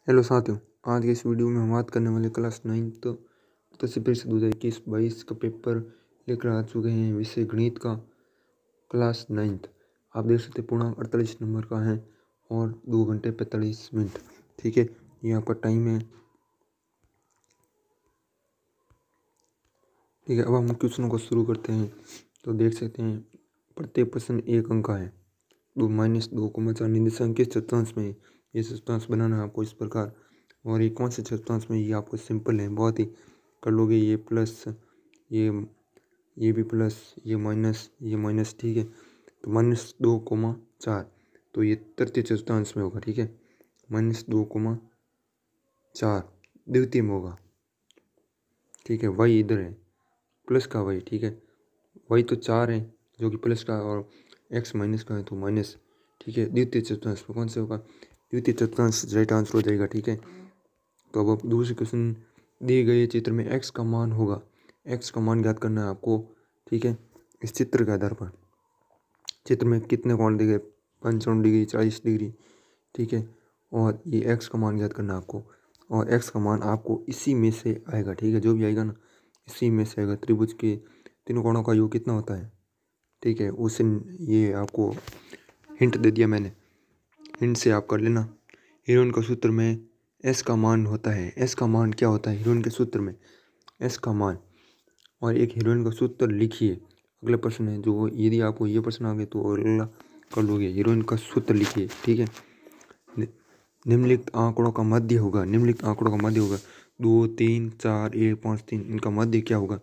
Hello साथियों, आज के इस वीडियो में हम बात करने वाले क्लास 9th प्रति परिषद 2021-22 का पेपर लेकर आ चुके हैं। विषय गणित का क्लास 9th। आप देख सकते पूर्णांक 48 नंबर का है और 2 घंटे 45 मिनट। ठीक है, ये आपका टाइम है। ठीक है, अब हम क्वेश्चनों को शुरू करते हैं। तो देख सकते हैं प्रत्येक प्रश्न 1 अंक का है। 2-2 निर्देशांक किस चतुर्थांश में है? ये चतुर्थांश बनाना है आपको इस प्रकार। और ये कौन से चतुर्थांश में? ये आपको सिंपल है, बहुत ही कर लोगे। ये प्लस, ये भी प्लस, ये माइनस। ठीक है, तो -2, 4, तो ये तृतीय चतुर्थांश में होगा। ठीक है, -2, 4 द्वितीय में होगा। ठीक है, y इधर है, प्लस का y। ठीक है, y तो 4 है जो कि प्लस का, और x माइनस का है तो माइनस। ठीक है, द्वितीय चतुर्थांश में कौन से होगा? द्वितीय चतुर्थांश राइट आंसर हो जाएगा। ठीक है, तो अब दूसरे क्वेश्चन दिए गए चित्र में x का मान होगा। x का मान ज्ञात करना है आपको। ठीक है, इस चित्र के आधार पर चित्र में कितने कोण दिए गए? 55 डिग्री, 40 डिग्री। ठीक है, और ये x का मान ज्ञात करना है आपको, और x का मान आपको इसी में से आएगा। ठीक है, जो भी आएगा ना इसी में से आएगा। त्रिभुज के तीनों कोणों का योग कितना होता है? ठीक है, उसे ये आपको हिंट दे दिया मैंने, हिंट से आप कर लेना। हीरोइन का सूत्र में s का मान होता है। s का मान क्या होता है हीरोइन के सूत्र में? s का मान। और एक हीरोइन का सूत्र लिखिए। अगला प्रश्न है, जो यदि आपको ये प्रश्न आ गए तो अगला कर लोगे। हीरोइन का सूत्र लिखिए। ठीक है, निम्नलिखित आंकड़ों का मध्य होगा। 2, 3, 4, 1, 5, 3 इनका मध्य क्या होगा?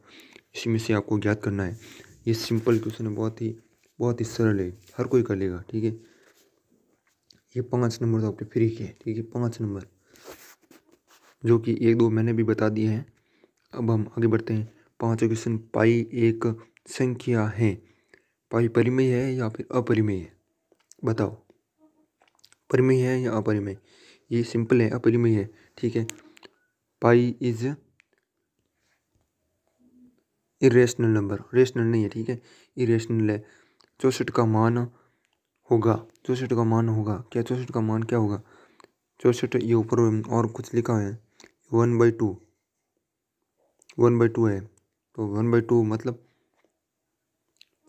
इसी में से आपको ज्ञात करना है। ये सिंपल क्वेश्चन है, बहुत ही सरल है, हर कोई कर लेगा। ठीक है, ये 5 नंबर तो आपके फ्री के। ठीक है, 5 नंबर जो कि 1-2 मैंने भी बता दिए हैं। अब हम आगे बढ़ते हैं। 5वां क्वेश्चन, पाई एक संख्या है। पाई परिमेय है या फिर अपरिमेय है? बताओ, परिमेय है या अपरिमेय? ये सिंपल है, अपरिमेय है। ठीक है, pi is irrational number, rational नहीं है। ठीक है, इरेशनल है। 64 का मान होगा। 64 का मान होगा क्या? 64 का मान क्या होगा? 64, ये ऊपर और कुछ लिखा है 1/2, 1/2 है। तो 1/2 मतलब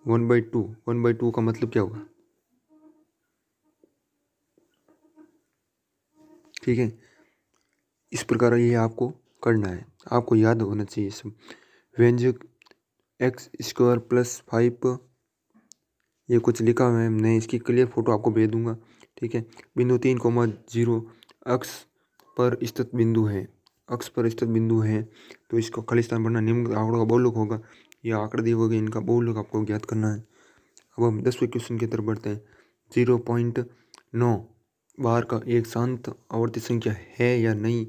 1/2 का मतलब क्या होगा? ठीक है, इस प्रकार ये आपको करना है, आपको याद होना चाहिए सब। व्यंजक x² + 5, ये कुछ लिखा हुआ है, मैं इसकी क्लियर फोटो आपको भेज दूंगा। ठीक है, बिंदु 3,0 अक्ष पर स्थित बिंदु है। अक्ष पर स्थित बिंदु है तो इसको खाली स्थान भरना। निम्न आंकड़ों का बहुलक होगा। ये आंकड़े दिए होंगे, इनका बहुलक आपको ज्ञात करना है। अब हम 10वें क्वेश्चन की तरफ बढ़ते हैं। 0.9 बार का एक शांत आवर्ती संख्या है या नहीं?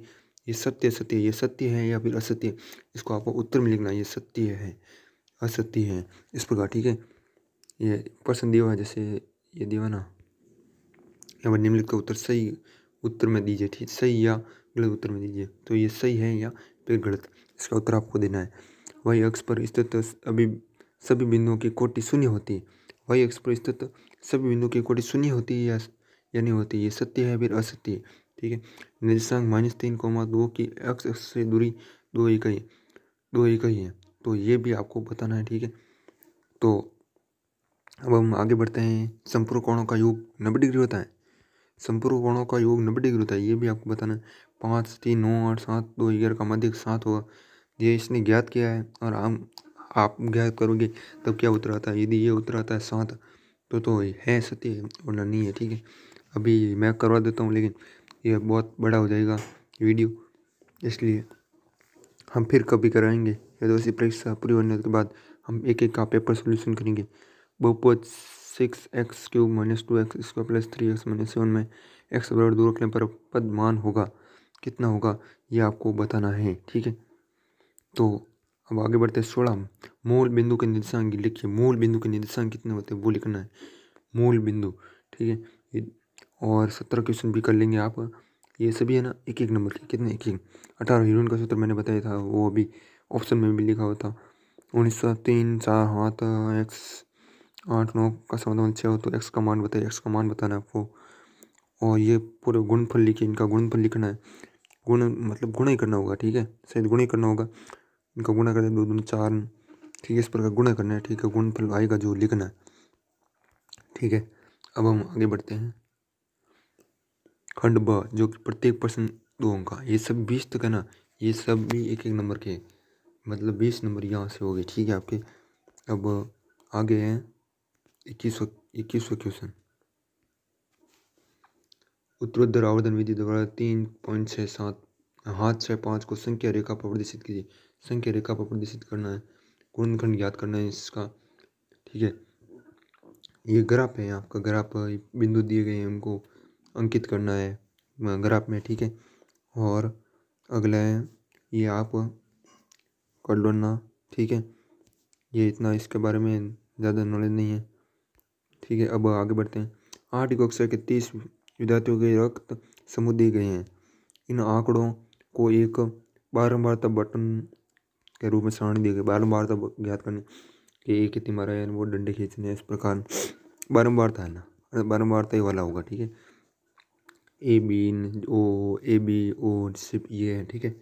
ये सत्य, ये सत्य है या फिर असत्य? इसको आपको उत्तर में लिखना है, ये सत्य है, असत्य है, इस प्रकार। ठीक है, ये प्रश्न दिया हुआ है, जैसे ये दिया ना, यहाँ पर निम्नलिखित का उत्तर सही उत्तर में दीजिए। ठीक, सही या गलत उत्तर में दीजिए। तो ये सही है या फिर गलत, इसका उत्तर आपको देना है। वही अक्ष पर स्थित सभी बिंदुओं की कोटि शून्य होती है। वही अक्ष पर स्थित सभी बिंदुओं की कोटि शून्य होती है या नहीं होती? ये सत्य है फिर असत्य है। ठीक है, निर्देशांक -3,2 की अक्ष से दूरी 2 इकाई है, तो ये भी आपको बताना है। ठीक है, तो अब हम आगे बढ़ते हैं। संपूर्ण कोणों का योग 90 डिग्री होता है। संपूर्ण कोणों का योग 90 डिग्री होता है, ये भी आपको बताना है। 5, 3, 9, 8, 7, 2, 11 का मध्य 7 होगा। ये इसने ज्ञात किया है और आप ज्ञात करोगे तब क्या उत्तर आता है। यदि ये उत्तर आता है 7 तो है सत्य, वरना नहीं है। ठीक है, अभी मैं करवा देता हूँ, लेकिन ये बहुत बड़ा हो जाएगा वीडियो, इसलिए हम फिर कभी कराएंगे। या तो इसी परीक्षा पूरी होने के बाद हम एक का पेपर सोल्यूशन करेंगे। बहुपद 6x³ - 2x² + 3x - 7 में x बराबर 2 रखने पर पद मान होगा कितना होगा, ये आपको बताना है। ठीक है, तो अब आगे बढ़ते हैं। 16, मूल बिंदु के निर्देशांक लिखिए। मूल बिंदु के निर्देशांक कितने होते हैं वो लिखना है, मूल बिंदु। ठीक है, और 17 क्वेश्चन भी कर लेंगे आप। ये सभी है ना 1-1 नंबर के, कितने? 1-1। 18 हीरोइन का सूत्र मैंने बताया था, वो अभी ऑप्शन में भी लिखा हुआ था। 19, 3, 4 हाथ x 8, 9 का समाधान 6 हो तो x का मान बताइए। x का मान बताना है आपको। और ये पूरे गुणनफल लिखे, इनका गुणनफल लिखना है। गुण मतलब गुणा ही करना होगा, ठीक है, शायद गुणा ही करना होगा। इनका गुणा करते 2 दूनी 4, ठीक है, इस प्रकार गुणा करना है, ठीक है, गुणनफल आएगा जो लिखना है, ठीक है। अब हम आगे बढ़ते हैं। खंड ब, जो कि प्रत्येक प्रश्न 2 अंक का, ये सब 20 तक है ना, ये सब भी 1-1 नंबर के, मतलब 20 नंबर यहाँ से हो गए, ठीक है आपके। अब आगे हैं 21वां क्वेश्चन। उत्तरोत्तर आवर्धन विधि द्वारा 3.67 हाथ 6-5 को संख्या रेखा पर प्रदर्शित कीजिए। संख्या रेखा पर प्रदर्शित करना है, गुणनखंड ज्ञात करना है इसका, ठीक है। ये ग्राफ है, आपका ग्राफ बिंदु दिए गए हैं, उनको अंकित करना है ग्राफ में, ठीक है। और अगला है, ये आप कर लो ना, ठीक है, ये इतना इसके बारे में ज़्यादा नॉलेज नहीं है, ठीक है। अब आगे बढ़ते हैं। 8 कक्षा के 30 विद्यार्थियों के रक्त समूह दिए गए हैं। इन आंकड़ों को एक बारंबारता बटन के रूप में सारणी दी गई। बारंबारता ज्ञात करने कि एक कितनी मारा है, वो डंडे खींचने हैं, इस प्रकार बारंबारता है ना, बारंबारता ही वाला होगा, ठीक है। ए बी ओ सिर्फ ये है, ठीक है।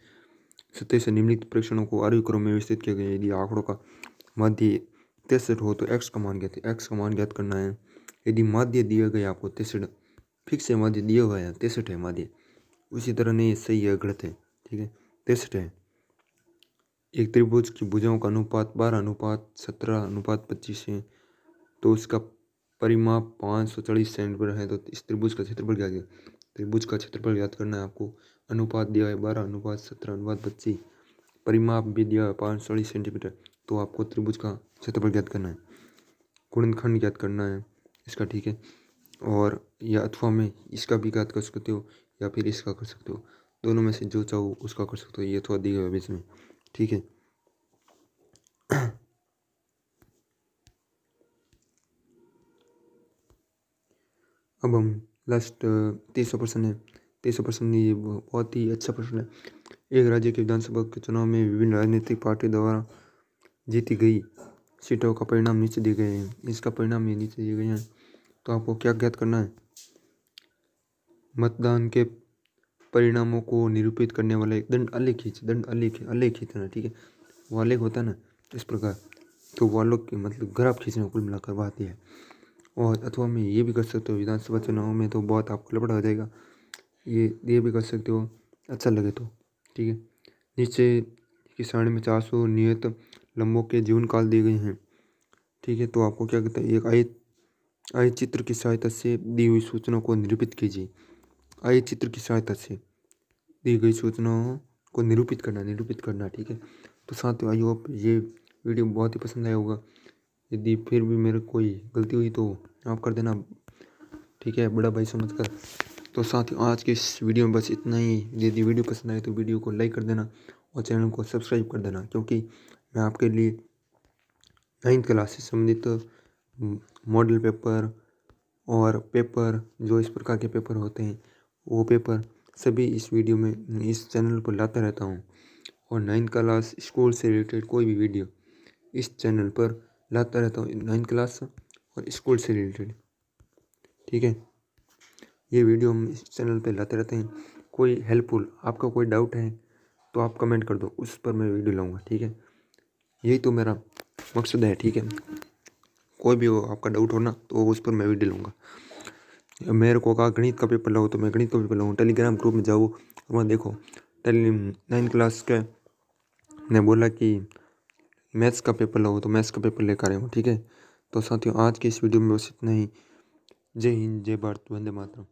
सत्य से निम्नलिखित परीक्षणों को आरोही क्रम में व्यवस्थित किया गया। यदि आंकड़ों का माध्य 63 हो तो एक्स का मान ज्ञात करना है। यदि माध्य दिया गया आपको 63, फिक्स है माध्य दिया हुआ है 63 है माध्य, उसी तरह नहीं सही है गलत है, ठीक है, 63 है। एक त्रिभुज की भुजाओं का अनुपात 12:17:25 है, तो उसका परिमाप 540 सेंटीमीटर है। तो इस त्रिभुज का क्षेत्रफल क्या है, त्रिभुज का क्षेत्रफल ज्ञात करना है आपको। अनुपात दिया है 12:17:25, परिमाप भी दिया है 540 सेंटीमीटर, तो आपको त्रिभुज का क्षेत्रफल ज्ञात करना है, गुणनखंड ज्ञात करना है इसका, ठीक है। और या अथवा में इसका भी ज्ञात कर सकते हो या फिर इसका कर सकते हो, दोनों में से जो चाहो उसका कर सकते हो, ये अथवा दिया हुआ है इसमें, ठीक है। अब हम लास्ट 30वां प्रश्न है। 30वां प्रश्न ये बहुत ही अच्छा प्रश्न है। एक राज्य के विधानसभा के चुनाव में विभिन्न राजनीतिक पार्टियों द्वारा जीती गई सीटों का परिणाम नीचे दिए गए हैं। इसका परिणाम ये नीचे दिए गए हैं, तो आपको क्या ज्ञात करना है। मतदान के परिणामों को निरूपित करने वाला एक दंड आलेख खींचना, ठीक है, वो आलेख होता है ना इस प्रकार, तो वो आलेख के मतलब ग्राफ खींचने को कुल मिलाकर बात है। और अथवा में ये भी कर सकते हो, विधानसभा चुनाव में तो बहुत आपको लपड़ा हो जाएगा, ये भी कर सकते हो अच्छा लगे तो, ठीक है। नीचे की सारणी में 400 नियत लंबों के जीवन काल दिए गए हैं, ठीक है। तो आपको क्या कहता है, एक आयत चित्र की सहायता से दी हुई सूचनाओं को निरूपित कीजिए। आयत चित्र की सहायता से दी गई सूचनाओं को निरूपित करना, ठीक है। तो साथियों, आई होप ये वीडियो बहुत ही पसंद आया होगा। यदि फिर भी मेरे कोई गलती हुई तो आप कर देना, ठीक है, बड़ा भाई समझकर। तो साथियों, आज के इस वीडियो में बस इतना ही। यदि वीडियो पसंद आए तो वीडियो को लाइक कर देना और चैनल को सब्सक्राइब कर देना, क्योंकि मैं आपके लिए 9th क्लास से संबंधित मॉडल पेपर और पेपर, जो इस प्रकार के पेपर होते हैं वो पेपर सभी इस वीडियो में इस चैनल पर लाता रहता हूँ। और 9th क्लास स्कूल से रिलेटेड कोई भी वीडियो इस चैनल पर लाता रहता हूँ, 9th क्लास और स्कूल से रिलेटेड, ठीक है। ये वीडियो हम इस चैनल पे लाते रहते हैं। कोई हेल्पफुल आपका कोई डाउट है तो आप कमेंट कर दो, उस पर मैं वीडियो लाऊंगा, ठीक है। यही तो मेरा मकसद है, ठीक है। कोई भी हो आपका डाउट हो ना, तो उस पर मैं वीडियो लूँगा। मेरे को कहा गणित का पेपर लाओ तो मैं गणित का पेपर लाऊँ। टेलीग्राम ग्रुप में जाओ, वहाँ देखो 9th क्लास के ने बोला कि मैथ्स का पेपर लाओ, तो मैथ्स का पेपर लेकर आया हूँ, ठीक है। तो साथियों, आज के इस वीडियो में बस इतना ही। जय हिंद, जय भारत, वंदे मातरम।